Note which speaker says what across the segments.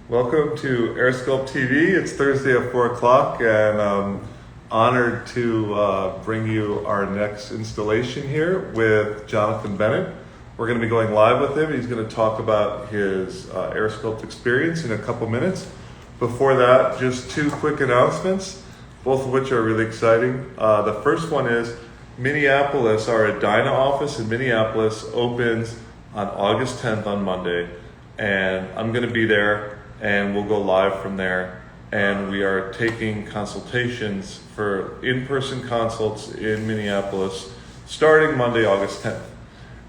Speaker 1: Welcome to AirSculpt TV. It's Thursday at 4 o'clock, and I'm honored to bring you our next installation here with Jonathan Bennett. We're going to be going live with him. He's going to talk about his AirSculpt experience in a couple minutes. Before that, just two quick announcements, both of which are really exciting. The first one is Minneapolis, our Edina office in Minneapolis opens on August 10th on Monday, and I'm going to be there. And we'll go live from there. And we are taking consultations for in-person consults in Minneapolis starting Monday, August 10th.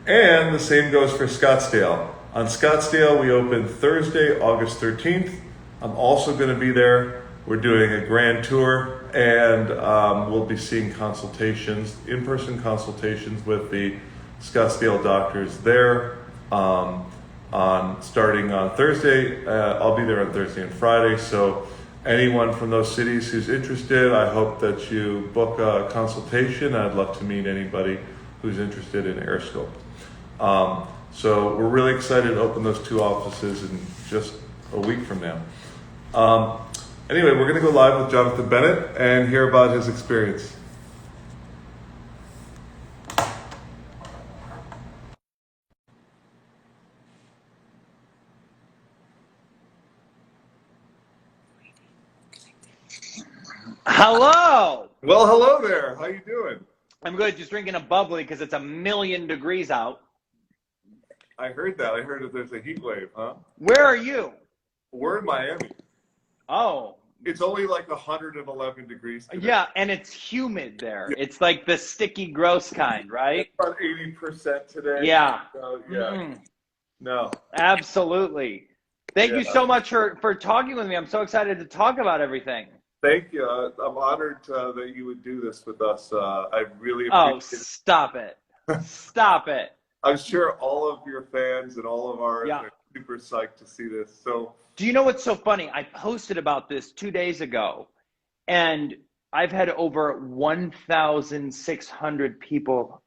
Speaker 1: And the same goes for Scottsdale. On Scottsdale, we open Thursday, August 13th. I'm also going to be there. We're doing a grand tour, and we'll be seeing consultations, in-person consultations with the Scottsdale doctors there. Starting on Thursday. I'll be there on Thursday and Friday, so anyone from those cities who's interested, I hope that you book a consultation. I'd love to meet anybody who's interested in AirSculpt. So we're really excited to open those two offices in just a week from now. Anyway, we're going to go live with Jonathan Bennett and hear about his experience.
Speaker 2: Hello.
Speaker 1: Well, hello there. How you doing?
Speaker 2: I'm good. Just drinking a bubbly because it's 1,000,000 degrees out.
Speaker 1: I heard that. I heard that there's a heat wave, huh?
Speaker 2: Where are you?
Speaker 1: We're in Miami.
Speaker 2: Oh.
Speaker 1: It's only like 111 degrees today.
Speaker 2: Yeah, and it's humid there. Yeah. It's like the sticky, gross kind, right?
Speaker 1: It's about 80% today.
Speaker 2: Yeah.
Speaker 1: So, yeah. No.
Speaker 2: Absolutely. Thank you so much for talking with me. I'm so excited to talk about everything.
Speaker 1: Thank you. I'm honored that you would do this with us. I really appreciate it.
Speaker 2: Oh, stop it. Stop it.
Speaker 1: I'm sure all of your fans and all of ours are super psyched to see this. So,
Speaker 2: do you know what's so funny? I posted about this 2 days ago, and I've had over 1,600 people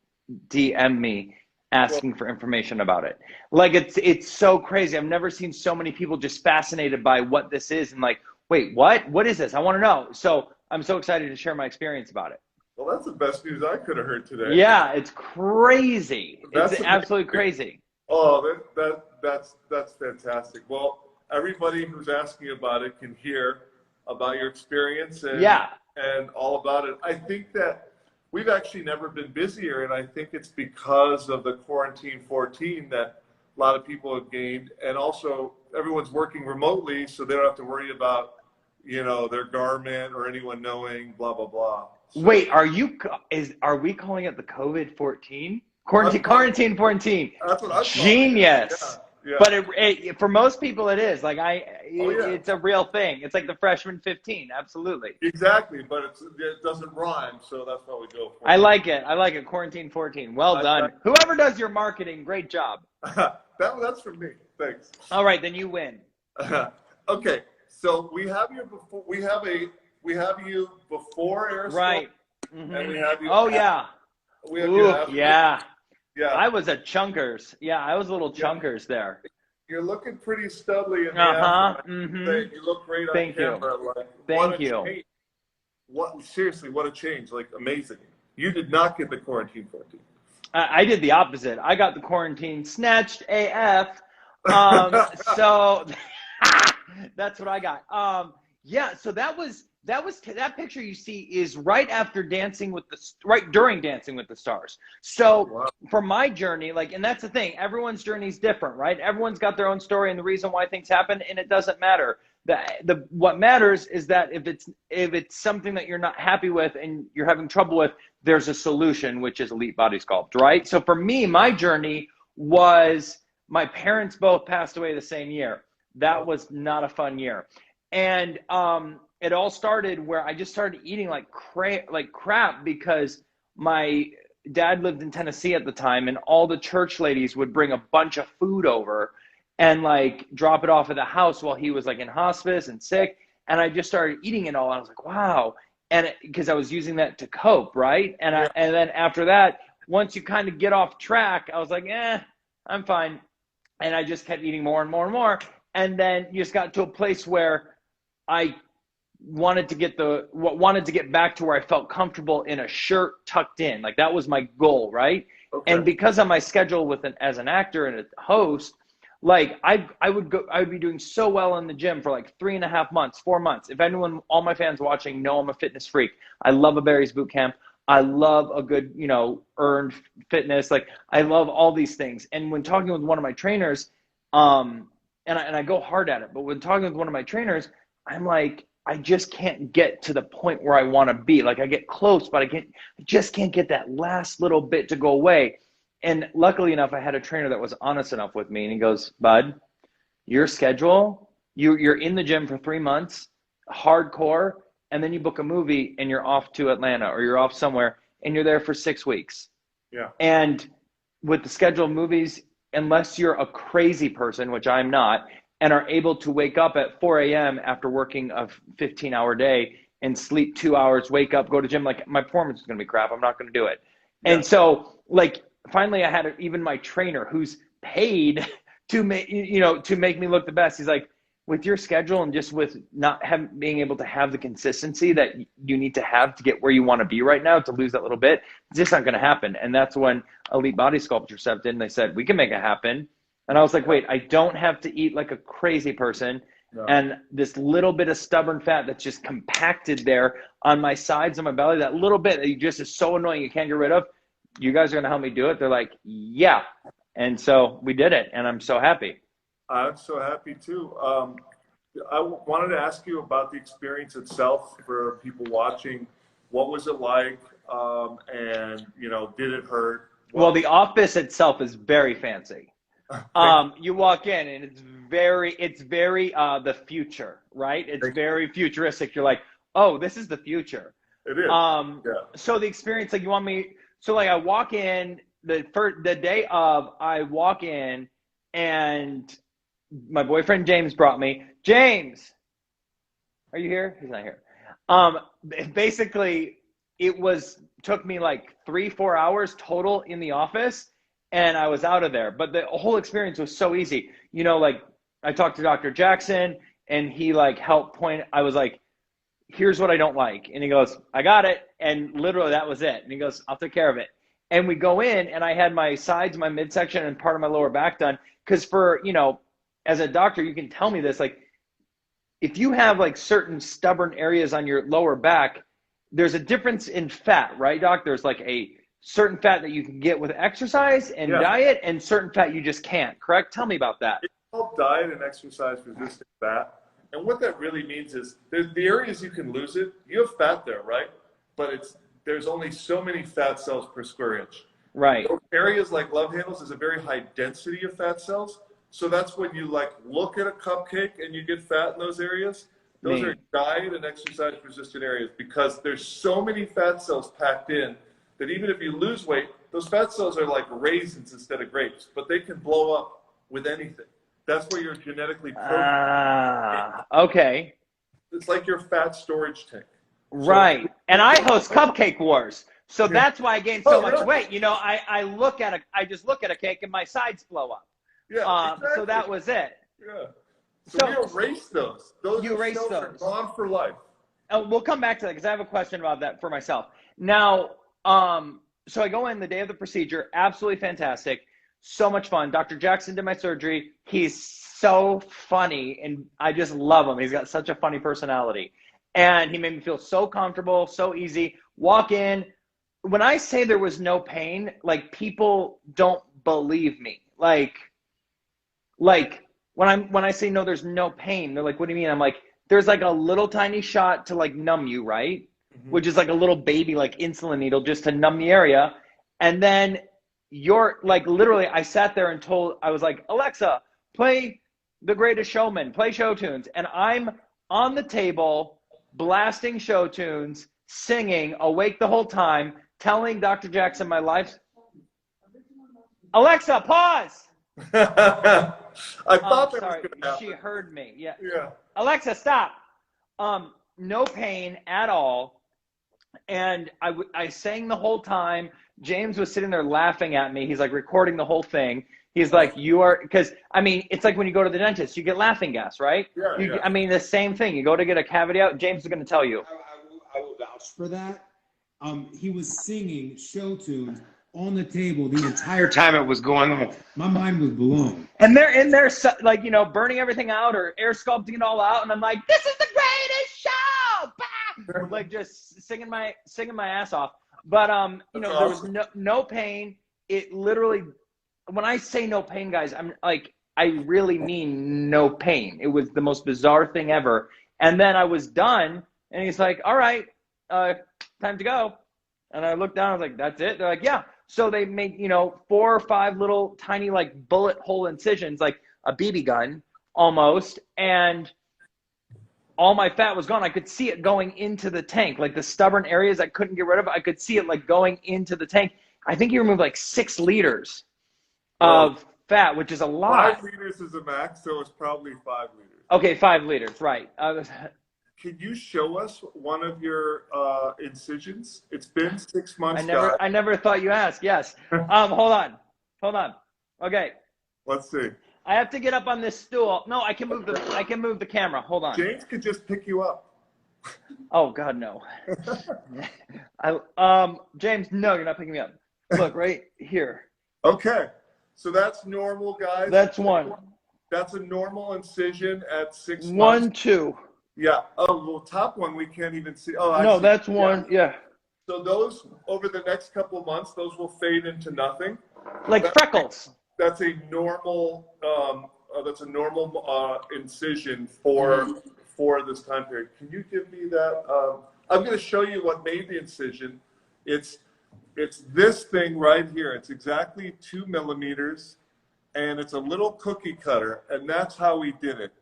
Speaker 2: DM me asking for information about it. Like, it's so crazy. I've never seen so many people just fascinated by what this is and like, wait, what? What is this? I want to know. So I'm so excited to share my experience about it.
Speaker 1: Well, that's the best news I could have heard today.
Speaker 2: Yeah, it's crazy. It's absolutely crazy.
Speaker 1: Oh, that's fantastic. Well, everybody who's asking about it can hear about your experience and all about it. I think that we've actually never been busier, and I think it's because of the quarantine 14 that a lot of people have gained, and also everyone's working remotely, so they don't have to worry about, their garment or anyone knowing, blah, blah, blah. So,
Speaker 2: wait, are we calling it the COVID-14? Quarantine 14.
Speaker 1: That's what I'm
Speaker 2: Genius.
Speaker 1: Yeah.
Speaker 2: But for most people it is. Like it's a real thing. It's like the freshman 15. Absolutely.
Speaker 1: Exactly, but it doesn't rhyme, so that's why we go for it.
Speaker 2: I like it. Quarantine 14. Well done. Whoever does your marketing, great job.
Speaker 1: That's for me. Thanks.
Speaker 2: All right, then you win.
Speaker 1: Okay, so we have you before. We have you before AirSculpt,
Speaker 2: right?
Speaker 1: And we have you.
Speaker 2: Oh yeah.
Speaker 1: We have you after.
Speaker 2: Yeah.
Speaker 1: Yeah.
Speaker 2: I was a chunkers. Yeah, I was a little chunkers there.
Speaker 1: You're looking pretty studly in the You look great on camera.
Speaker 2: Thank you.
Speaker 1: Change. Seriously, what a change. Like, amazing. You did not get the quarantine 14.
Speaker 2: I did the opposite. I got the quarantine snatched AF. So that's what I got. So that picture you see is right after during Dancing with the Stars. So for my journey, and that's the thing, everyone's journey is different, right? Everyone's got their own story and the reason why things happen, and it doesn't matter. What matters is that if it's something that you're not happy with and you're having trouble with, there's a solution, which is Elite Body Sculpt, right? So for me, my journey was my parents both passed away the same year. That was not a fun year. And it all started where I just started eating like crap because my dad lived in Tennessee at the time, and all the church ladies would bring a bunch of food over and drop it off at the house while he was in hospice and sick. And I just started eating it all. And I was like, wow. And because I was using that to cope, right? And and then after that, once you kind of get off track, I was like, I'm fine. And I just kept eating more and more and more. And then you just got to a place where I wanted to get back to where I felt comfortable in a shirt tucked in. Like that was my goal, right?
Speaker 1: Okay.
Speaker 2: And because of my schedule as an actor and a host, like I would be doing so well in the gym for like 3.5 months, 4 months. If anyone, all my fans watching know I'm a fitness freak. I love a Barry's boot camp. I love a good, earned fitness. Like I love all these things. And when talking with one of my trainers, and I go hard at it, but when talking with one of my trainers, I'm like, I just can't get to the point where I want to be. Like I get close, but I just can't get that last little bit to go away. And luckily enough, I had a trainer that was honest enough with me, and he goes, "Bud, your schedule, you're in the gym for 3 months, hardcore, and then you book a movie and you're off to Atlanta or you're off somewhere and you're there for 6 weeks."
Speaker 1: Yeah.
Speaker 2: And with the schedule of movies, unless you're a crazy person, which I'm not, and are able to wake up at 4 a.m. after working a 15-hour day and sleep 2 hours, wake up, go to gym, like my performance is going to be crap. I'm not going to do it. Yeah. And so like finally I had even my trainer who's paid to make, to make me look the best. He's like, with your schedule and just with not being able to have the consistency that you need to have to get where you want to be right now, to lose that little bit, it's just not going to happen. And that's when Elite Body Sculpture stepped in and they said, we can make it happen. And I was like, wait, I don't have to eat like a crazy person. No. And this little bit of stubborn fat that's just compacted there on my sides of my belly, that little bit that just is so annoying you can't get rid of, you guys are going to help me do it? They're like, yeah. And so we did it, and I'm so happy.
Speaker 1: I'm so happy too. I wanted to ask you about the experience itself for people watching. What was it like? And did it hurt?
Speaker 2: Well, the office itself is very fancy. You walk in and it's very the future, right? It's very futuristic. You're like, oh, this is the future.
Speaker 1: It is.
Speaker 2: Yeah. So the experience, like I walk in the day of, I walk in and my boyfriend James brought me. James, are you here? He's not here. Basically took me like 3-4 hours total in the office, and I was out of there. But the whole experience was so easy. Like I talked to Dr. Jackson, and he like helped point. I was like, here's what I don't like. And he goes, I got it. And literally that was it. And he goes, I'll take care of it. And we go in, and I had my sides, my midsection, and part of my lower back done. Because as a doctor, you can tell me this, like, if you have like certain stubborn areas on your lower back, there's a difference in fat, right, doc? There's like a certain fat that you can get with exercise and diet, and certain fat you just can't, correct? Tell me about that.
Speaker 1: It's called diet and exercise resistant fat. And what that really means is there's the areas you can lose it. You have fat there, right? But there's only so many fat cells per square inch.
Speaker 2: Right.
Speaker 1: Those areas like love handles is a very high density of fat cells. So that's when you like look at a cupcake and you get fat in those areas. Those are diet and exercise resistant areas, because there's so many fat cells packed in that even if you lose weight, those fat cells are like raisins instead of grapes, but they can blow up with anything. That's where you're genetically programmed.
Speaker 2: Okay.
Speaker 1: It's like your fat storage tank.
Speaker 2: Right. And I host Cupcake Wars. So that's why I gained so much weight. I just look at a cake and my sides blow up.
Speaker 1: Yeah. Exactly.
Speaker 2: So that was it.
Speaker 1: Yeah. So we erase those. Those cells are gone for life.
Speaker 2: We'll come back to that because I have a question about that for myself. Now, so I go in the day of the procedure. Absolutely fantastic. So much fun. Dr. Jackson did my surgery. He's so funny, and I just love him. He's got such a funny personality. And he made me feel so comfortable, so easy. Walk in. When I say there was no pain, like, people don't believe me. Like when I say no, there's no pain, they're like, what do you mean? I'm like, there's like a little tiny shot to like numb you, right? Mm-hmm. Which is like a little baby, like insulin needle just to numb the area. And then you're like, literally, I sat there and I was like, Alexa, play The Greatest Showman, play show tunes. And I'm on the table blasting show tunes, singing, awake the whole time, telling Dr. Jackson my life. Alexa, pause.
Speaker 1: I thought that was going to happen.
Speaker 2: She heard me. Yeah.
Speaker 1: Yeah.
Speaker 2: Alexa, stop. No pain at all. And I sang the whole time. James was sitting there laughing at me. He's like recording the whole thing. He's like, you are, because I mean, it's like when you go to the dentist, you get laughing gas, right?
Speaker 1: Yeah.
Speaker 2: I mean, the same thing. You go to get a cavity out. James is going to tell you.
Speaker 3: I will vouch for that. He was singing show tunes on the table the entire time it was going on. My mind was blown.
Speaker 2: And they're in there, like, you know, burning everything out or air sculpting it all out. And I'm like, this is the greatest show. Bah! Like just singing my ass off. But, you know, there was no pain. It literally, when I say no pain, guys, I'm like, I really mean no pain. It was the most bizarre thing ever. And then I was done, and he's like, all right, time to go. And I looked down, I was like, that's it? They're like, yeah. So they made, you know, 4 or 5 little tiny like bullet hole incisions, like a BB gun almost. And all my fat was gone. I could see it going into the tank. Like the stubborn areas I couldn't get rid of, I could see it like going into the tank. I think he removed like 6 liters of fat, which is a lot.
Speaker 1: 5 liters is a max, so it's probably 5 liters.
Speaker 2: Okay, 5 liters, right.
Speaker 1: Can you show us one of your incisions? It's been 6 months.
Speaker 2: I never thought you asked. Yes. Hold on. Okay.
Speaker 1: Let's see.
Speaker 2: I have to get up on this stool. No, I can move the camera. Hold on.
Speaker 1: James could just pick you up.
Speaker 2: Oh God, no. James, no, you're not picking me up. Look right here.
Speaker 1: Okay. So that's normal, guys.
Speaker 2: That's one.
Speaker 1: That's a normal incision at 6 months.
Speaker 2: 1, 2.
Speaker 1: Yeah. Oh, well, top one we can't even see. Oh,
Speaker 2: no, that's one. Yeah.
Speaker 1: So those over the next couple of months, those will fade into nothing.
Speaker 2: Like freckles.
Speaker 1: That's a normal. Incision for this time period. Can you give me that? I'm going to show you what made the incision. It's this thing right here. It's exactly 2 millimeters, and it's a little cookie cutter, and that's how we did it.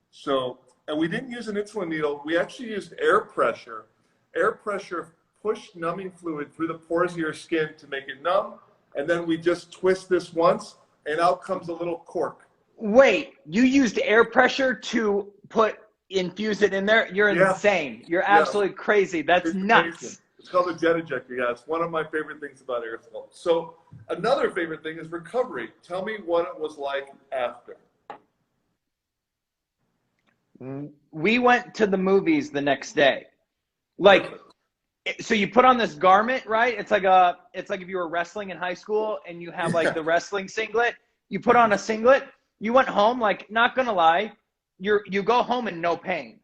Speaker 1: So. And we didn't use an insulin needle. We actually used air pressure. Air pressure pushed numbing fluid through the pores of your skin to make it numb. And then we just twist this once, and out comes a little cork.
Speaker 2: Wait, you used air pressure to infuse it in there? You're insane. You're absolutely crazy. That's nuts.
Speaker 1: Crazy. It's called a jet ejector, guys. It's one of my favorite things about AirSculpt. So another favorite thing is recovery. Tell me what it was like after.
Speaker 2: We went to the movies the next day. Like, so you put on this garment, right? It's like if you were wrestling in high school and you have like the wrestling singlet. You put on a singlet. You went home, like, not gonna lie, you go home in no pain,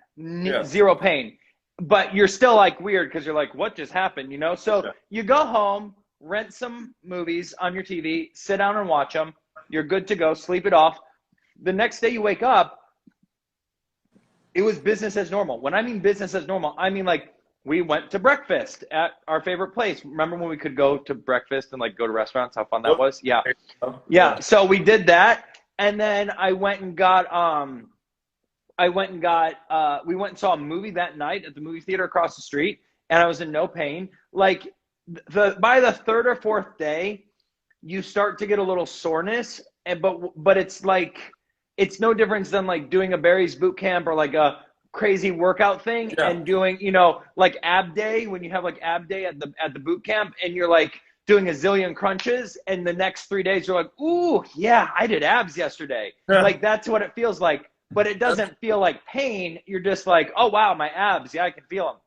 Speaker 2: zero pain, but you're still like weird because you're like, what just happened, you know? So you go home, rent some movies on your TV, sit down and watch them. You're good to go, sleep it off. The next day you wake up. It was business as normal. When I mean business as normal, I mean like we went to breakfast at our favorite place. Remember when we could go to breakfast and like go to restaurants? How fun that was? Yeah. Yeah. So we did that. And then we went and saw a movie that night at the movie theater across the street, and I was in no pain. Like by the 3rd or 4th day, you start to get a little soreness, but it's like, it's no difference than like doing a Barry's boot camp or like a crazy workout thing and doing, you know, like ab day, when you have like ab day at the boot camp and you're like doing a zillion crunches, and the next 3 days you're like, ooh, yeah, I did abs yesterday. Like that's what it feels like, but it doesn't feel like pain. You're just like, oh wow, my abs, yeah, I can feel them.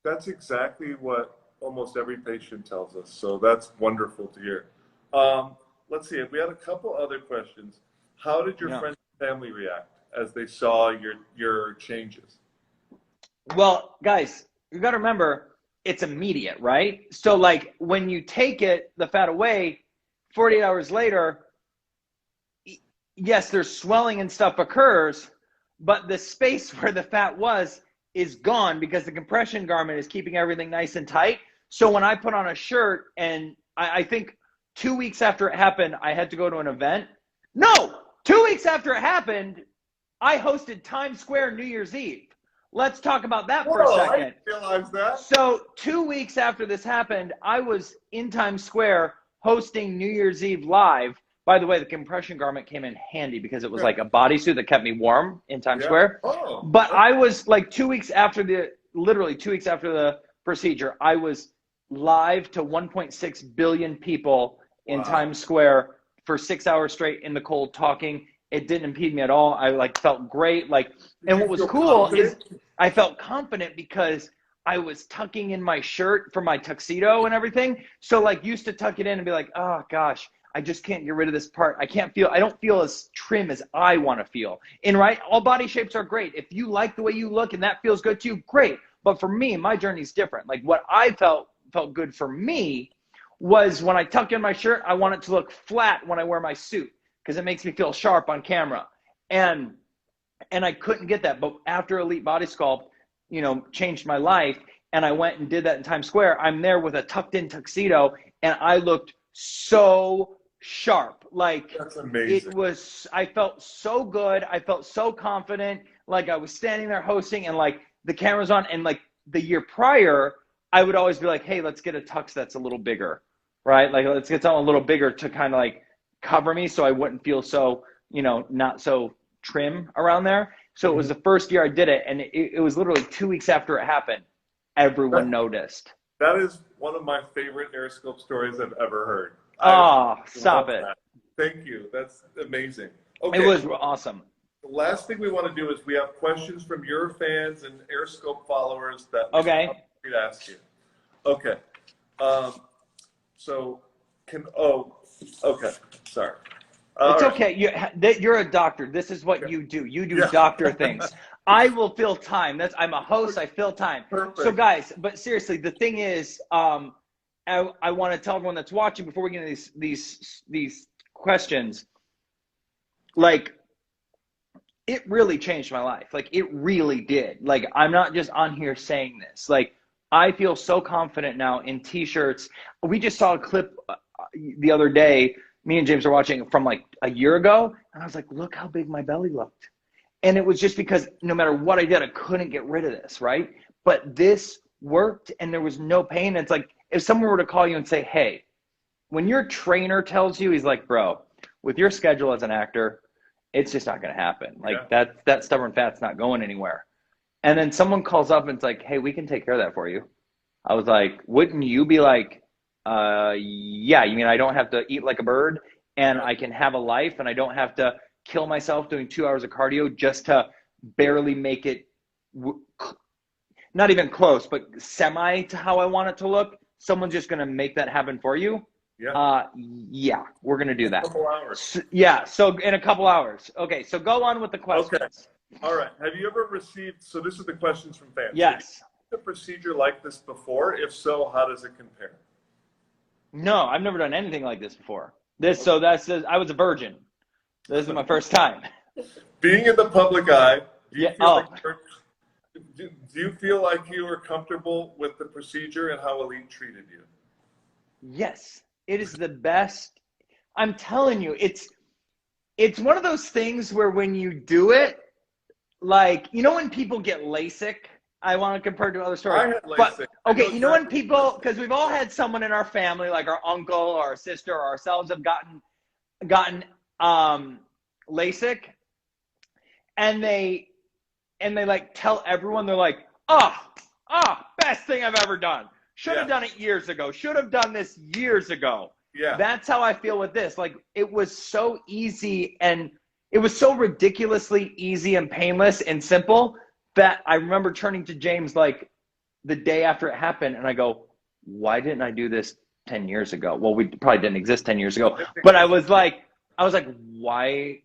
Speaker 1: That's exactly what almost every patient tells us. So that's wonderful to hear. Let's see, we had a couple other questions. How did your friends and family react as they saw your changes?
Speaker 2: Well, guys, you got to remember, it's immediate, right? So like when you take the fat away, 48 hours later, yes, there's swelling and stuff occurs, but the space where the fat was is gone because the compression garment is keeping everything nice and tight. So when I put on a shirt, and I think 2 weeks after it happened, I had to go to an event. No! 2 weeks after it happened, I hosted Times Square New Year's Eve. Let's talk about that for a second.
Speaker 1: I didn't realize that.
Speaker 2: So 2 weeks after this happened, I was in Times Square hosting New Year's Eve live. By the way, the compression garment came in handy because it was like a bodysuit that kept me warm in Times Square.
Speaker 1: Oh.
Speaker 2: But I was like 2 weeks after literally 2 weeks after the procedure, I was live to 1.6 billion people in Times Square for 6 hours straight in the cold talking. It didn't impede me at all. I like felt great. Like, and what was cool is I felt confident because I was tucking in my shirt for my tuxedo and everything. So like used to tuck it in and be like, oh gosh, I just can't get rid of this part. I don't feel as trim as I want to feel. And right, all body shapes are great. If you like the way you look and that feels good to you, great. But for me, my journey's different. Like what I felt good for me was when I tuck in my shirt, I want it to look flat when I wear my suit because it makes me feel sharp on camera. And I couldn't get that. But after Elite Body Sculpt, you know, changed my life, and I went and did that in Times Square, I'm there with a tucked in tuxedo and I looked so sharp. Like,
Speaker 1: that's amazing.
Speaker 2: I felt so good. I felt so confident. Like I was standing there hosting and like the camera's on, and like the year prior, I would always be like, hey, let's get a tux that's a little bigger, right? Like let's get something a little bigger to kind of like cover me so I wouldn't feel so, you know, not so trim around there. So it was the first year I did it, and it was literally 2 weeks after it happened, everyone noticed.
Speaker 1: That is one of my favorite Aeroscope stories I've ever heard.
Speaker 2: Oh, stop it.
Speaker 1: That. Thank you. That's amazing. Okay.
Speaker 2: It was awesome.
Speaker 1: The last thing we want to do is we have questions from your fans and Aeroscope followers that we'd ask you. Okay. Okay. Sorry.
Speaker 2: It's okay. You're a doctor. This is what you do. You do doctor things. I will fill time. I'm a host. I fill time.
Speaker 1: Perfect.
Speaker 2: So guys, but seriously, the thing is, I want to tell everyone that's watching before we get into these questions, like, it really changed my life. Like, it really did. Like, I'm not just on here saying this. Like, I feel so confident now in t-shirts. We just saw a clip the other day. Me and James are watching from like a year ago. And I was like, look how big my belly looked. And it was just because no matter what I did, I couldn't get rid of this, right? But this worked and there was no pain. It's like, if someone were to call you and say, hey, when your trainer tells you, he's like, bro, with your schedule as an actor, it's just not going to happen. Like that stubborn fat's not going anywhere. And then someone calls up and it's like, hey, we can take care of that for you. I was like, wouldn't you be like, yeah, you mean I don't have to eat like a bird and I can have a life and I don't have to kill myself doing 2 hours of cardio just to barely make it not even close, but semi to how I want it to look. Someone's just going to make that happen for you. Yeah, we're going to do that.
Speaker 1: A couple hours.
Speaker 2: So in a couple hours. Okay, so go on with the questions.
Speaker 1: Okay. All right. Have you ever received, so this is the questions from fans.
Speaker 2: Yes.
Speaker 1: A procedure like this before? If so, how does it compare?
Speaker 2: No, I've never done anything like this before. I was a virgin. This is my first time.
Speaker 1: Being in the public eye, do you feel like you were comfortable with the procedure and how Elite treated you?
Speaker 2: Yes, it is the best. I'm telling you, it's one of those things where when you do it, like, you know when people get LASIK? I want to compare to other stories.
Speaker 1: I had LASIK.
Speaker 2: But, okay, you know when people, because we've all had someone in our family, like our uncle or our sister or ourselves have gotten LASIK, and they like tell everyone, they're like, best thing I've ever done. Should have done it years ago. Should have done this years ago. Yeah. That's how I feel with this. Like, it was so easy and it was so ridiculously easy and painless and simple that I remember turning to James like the day after it happened and I go, why didn't I do this 10 years ago? Well, we probably didn't exist 10 years ago, but I was like, why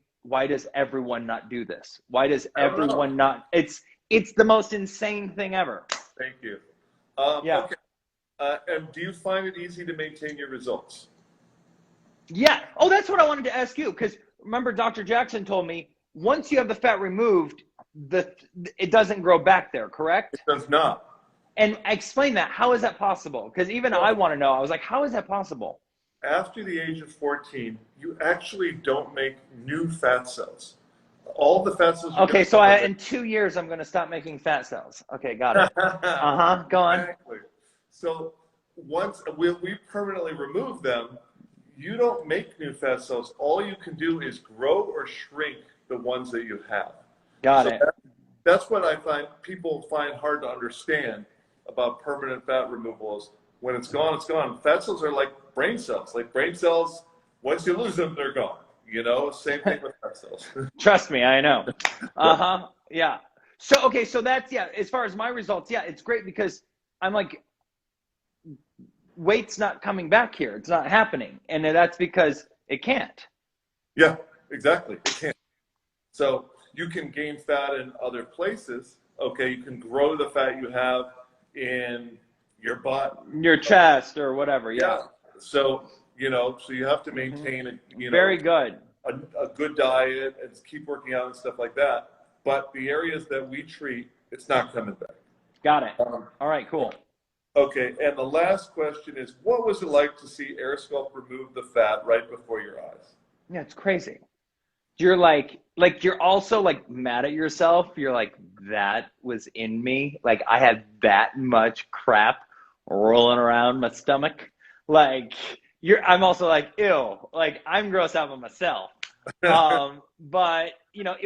Speaker 2: does everyone not do this? Why does everyone not? It's the most insane thing ever.
Speaker 1: Thank you. Okay. And do you find it easy to maintain your results?
Speaker 2: Yeah. Oh, that's what I wanted to ask you. Because remember, Dr. Jackson told me once you have the fat removed, it doesn't grow back there, correct?
Speaker 1: It does not.
Speaker 2: And explain that. How is that possible? Because even I want to know. I was like, how is that possible?
Speaker 1: After the age of 14, you actually don't make new fat cells. All the fat cells.
Speaker 2: Okay, so in 2 years, I'm going to stop making fat cells. Okay, got it. Go on.
Speaker 1: Exactly. So once we permanently remove them, you don't make new fat cells. All you can do is grow or shrink the ones that you have.
Speaker 2: Got it.
Speaker 1: That's what I find people find hard to understand about permanent fat removals. When it's gone, it's gone. Fat cells are like brain cells. Like brain cells, once you lose them, they're gone. You know, same thing with fat cells.
Speaker 2: Trust me, I know. Yeah. So okay, so that's as far as my results, it's great because I'm like, weight's not coming back here. It's not happening. And that's because it can't.
Speaker 1: Yeah, exactly. It can't. So you can gain fat in other places. Okay, you can grow the fat you have in your butt,
Speaker 2: your chest or whatever. Yeah.
Speaker 1: So, you know, so you have to maintain a,
Speaker 2: very good.
Speaker 1: A good diet and keep working out and stuff like that. But the areas that we treat, it's not coming back.
Speaker 2: Got it. All right, cool.
Speaker 1: Okay, and the last question is, what was it like to see AirSculpt remove the fat right before your eyes?
Speaker 2: Yeah, it's crazy. You're like you're also like mad at yourself. You're like, that was in me. Like I had that much crap rolling around my stomach. Like I'm also like, ew. Like I'm grossed out by myself. But you know,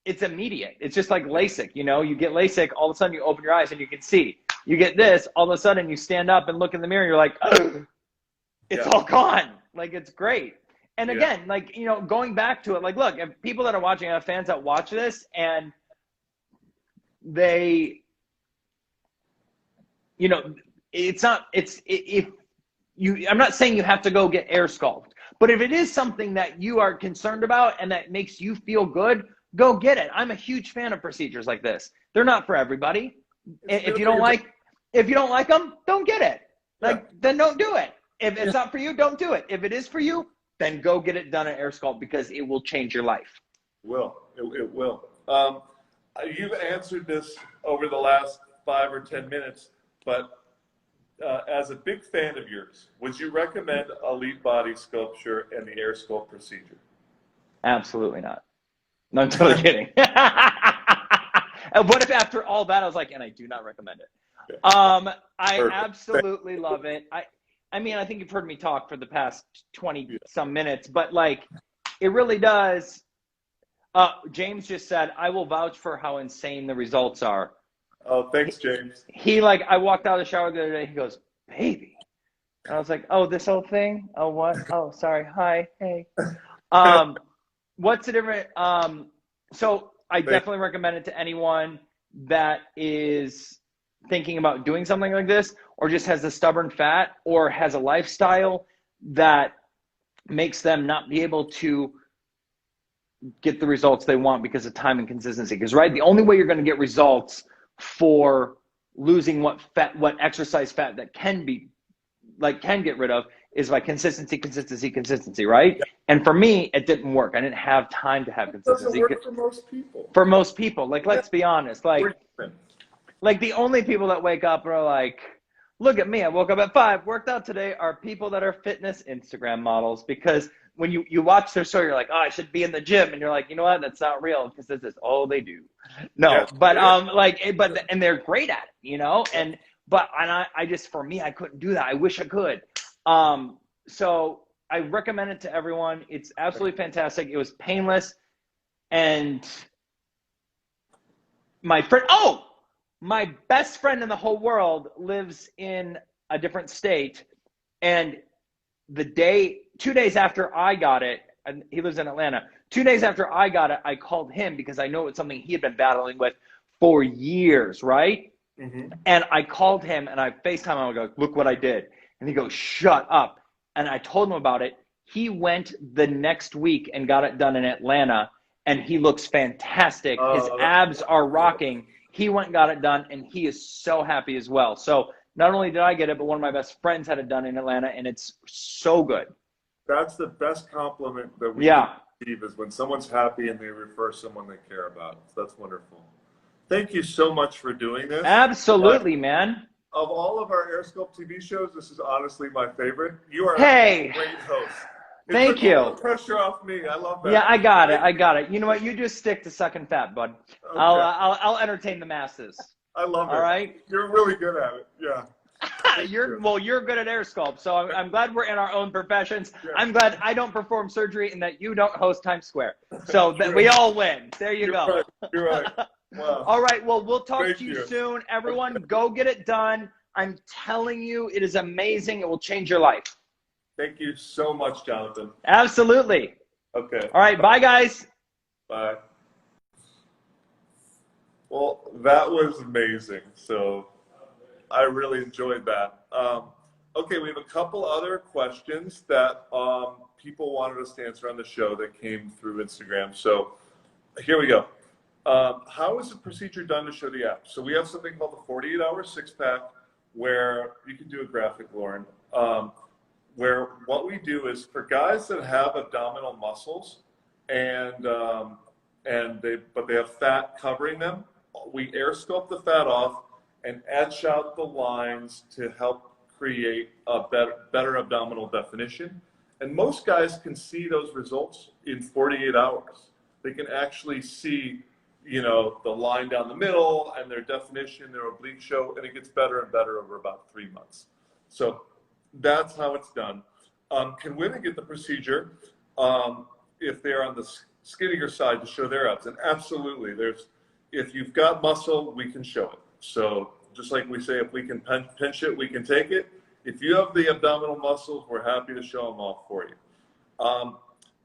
Speaker 2: it's immediate. It's just like LASIK. You know, you get LASIK, all of a sudden you open your eyes and you can see. You get this, all of a sudden you stand up and look in the mirror. You're like, oh, it's all gone. Like it's great. And again, like, you know, going back to it, like, look, if people that are watching, I have fans that watch this and they, you know, I'm not saying you have to go get AirSculpt, but if it is something that you are concerned about and that makes you feel good, go get it. I'm a huge fan of procedures like this. They're not for everybody. If you don't like them, don't get it. Then don't do it. If it's not for you, don't do it. If it is for you, then go get it done at AirSculpt because it will change your life.
Speaker 1: It will. You've answered this over the last 5 or 10 minutes, but as a big fan of yours, would you recommend Elite Body Sculpture and the AirSculpt procedure?
Speaker 2: Absolutely not. No, I'm totally kidding. And what if after all that, I was like, and I do not recommend it. I absolutely love it. I mean, I think you've heard me talk for the past 20 some minutes, but like, it really does. James just said, I will vouch for how insane the results are.
Speaker 1: Oh, thanks, James.
Speaker 2: I walked out of the shower the other day. He goes, baby. And I was like, oh, this whole thing? Oh, what? Oh, sorry. Hi. Hey. What's the difference? So I definitely recommend it to anyone that is thinking about doing something like this, or just has a stubborn fat, or has a lifestyle that makes them not be able to get the results they want because of time and consistency. Because the only way you're going to get results for losing what exercise fat that can get rid of is by consistency, right? And for me, it didn't work. I didn't have time to have consistency.
Speaker 1: It doesn't work for most people.
Speaker 2: For most people, like, let's be honest, like the only people that wake up are like, look at me, I woke up at 5, worked out today, are people that are fitness Instagram models. Because when you watch their show, you're like, oh, I should be in the gym. And you're like, you know what? That's not real, because this is all they do. No, and they're great at it, you know? I just, for me, I couldn't do that. I wish I could. So I recommend it to everyone. It's absolutely fantastic. It was painless. And my best friend in the whole world lives in a different state. And 2 days after I got it, and he lives in Atlanta, 2 days after I got it, I called him because I know it's something he had been battling with for years, right? Mm-hmm. And I called him and I FaceTime him. I go, look what I did. And he goes, shut up. And I told him about it. He went the next week and got it done in Atlanta, and he looks fantastic. His abs are rocking. He went and got it done, and he is so happy as well. So not only did I get it, but one of my best friends had it done in Atlanta, and it's so good.
Speaker 1: That's the best compliment that we can receive, is when someone's happy and they refer someone they care about. So that's wonderful. Thank you so much for doing this.
Speaker 2: Absolutely, man.
Speaker 1: Of all of our AirSculpt TV shows, this is honestly my favorite. You are
Speaker 2: a
Speaker 1: great host.
Speaker 2: Thank you.
Speaker 1: No pressure off me. I love that.
Speaker 2: Yeah, I got it. You know what? You just stick to sucking fat, bud. Okay. I'll entertain the masses.
Speaker 1: I love it.
Speaker 2: All right.
Speaker 1: You're really good at it. Yeah.
Speaker 2: You're good at AirSculpt, so I'm glad we're in our own professions. Yeah. I'm glad I don't perform surgery and that you don't host Times Square. So that we all win. There you go.
Speaker 1: Right. You're right. Wow.
Speaker 2: All right. Well, we'll talk to you soon. Everyone, go get it done. I'm telling you, it is amazing. It will change your life.
Speaker 1: Thank you so much, Jonathan.
Speaker 2: Absolutely.
Speaker 1: Okay.
Speaker 2: All right. Bye, guys.
Speaker 1: Bye. Well, that was amazing. So I really enjoyed that. Okay, we have a couple other questions that people wanted us to answer on the show that came through Instagram. So here we go. How is the procedure done to show the abs? So we have something called the 48-hour six-pack where you can do a graphic, Lauren, where what we do is for guys that have abdominal muscles and they have fat covering them, we AirSculpt the fat off and etch out the lines to help create a better abdominal definition. And most guys can see those results in 48 hours. They can actually see, you know, the line down the middle and their definition, their oblique show, and it gets better and better over about 3 months. So that's how it's done. Can women get the procedure if they're on the skinnier side to show their abs? And absolutely, if you've got muscle, we can show it. So just like we say, if we can pinch it, we can take it. If you have the abdominal muscles, we're happy to show them off for you.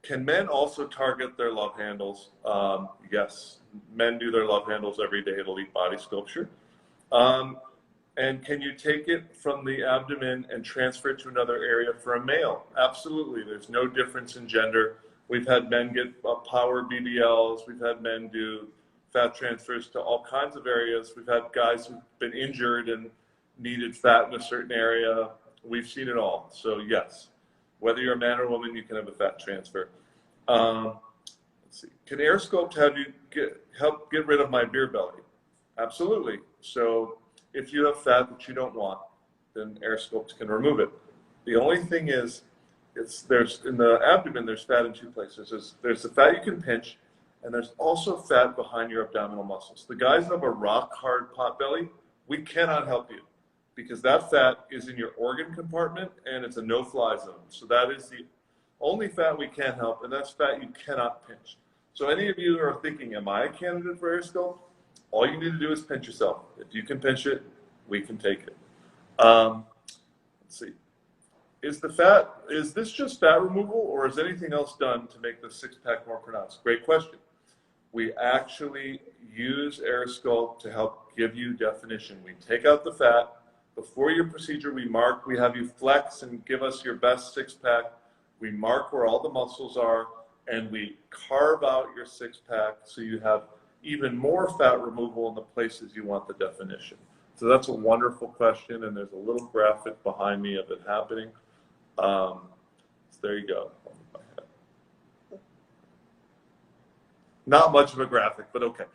Speaker 1: Can men also target their love handles? Yes, men do their love handles every day at Elite Body Sculpture. And can you take it from the abdomen and transfer it to another area for a male? Absolutely. There's no difference in gender. We've had men get power BBLs. We've had men do fat transfers to all kinds of areas. We've had guys who've been injured and needed fat in a certain area. We've seen it all. So yes, whether you're a man or a woman, you can have a fat transfer. Let's see. Can AirSculpt have you help get rid of my beer belly? Absolutely. So if you have fat that you don't want, then AirSculpt can remove it. The only thing is, there's in the abdomen, there's fat in two places. There's the fat you can pinch, and there's also fat behind your abdominal muscles. The guys that have a rock hard pot belly, we cannot help you because that fat is in your organ compartment and it's a no-fly zone. So that is the only fat we can help, and that's fat you cannot pinch. So any of you who are thinking, am I a candidate for AirSculpt? All you need to do is pinch yourself. If you can pinch it, we can take it. Let's see. Is this just fat removal, or is anything else done to make the six-pack more pronounced? Great question. We actually use AirSculpt to help give you definition. We take out the fat. Before your procedure, we have you flex and give us your best six-pack. We mark where all the muscles are, and we carve out your six-pack so you have even more fat removal in the places you want the definition. So that's a wonderful question, and there's a little graphic behind me of it happening. So there you go. Not much of a graphic, but okay.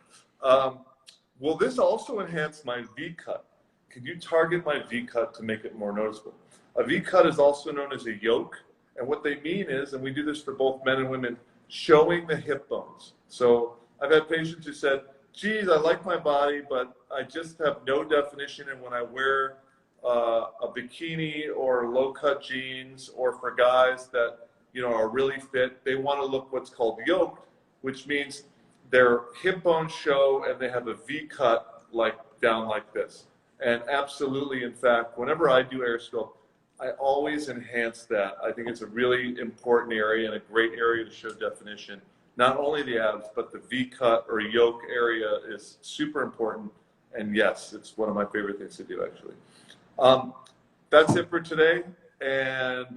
Speaker 1: Will this also enhance my V-cut? Can you target my V-cut to make it more noticeable? A V-cut is also known as a yoke, and what they mean is, and we do this for both men and women, showing the hip bones. So I've had patients who said, geez, I like my body, but I just have no definition, and when I wear a bikini or low-cut jeans, or for guys that are really fit, they want to look what's called yoked, which means their hip bones show and they have a V-cut down like this. And absolutely, in fact, whenever I do AirSculpt, I always enhance that. I think it's a really important area and a great area to show definition. Not only the abs, but the V-cut or yoke area is super important. And yes, it's one of my favorite things to do, actually. That's it for today. And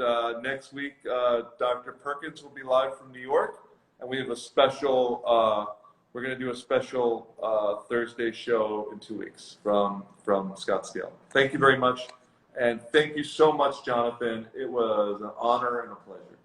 Speaker 1: next week, Dr. Perkins will be live from New York. And we have a special, we're going to do a special Thursday show in 2 weeks from Scottsdale. Thank you very much. And thank you so much, Jonathan. It was an honor and a pleasure.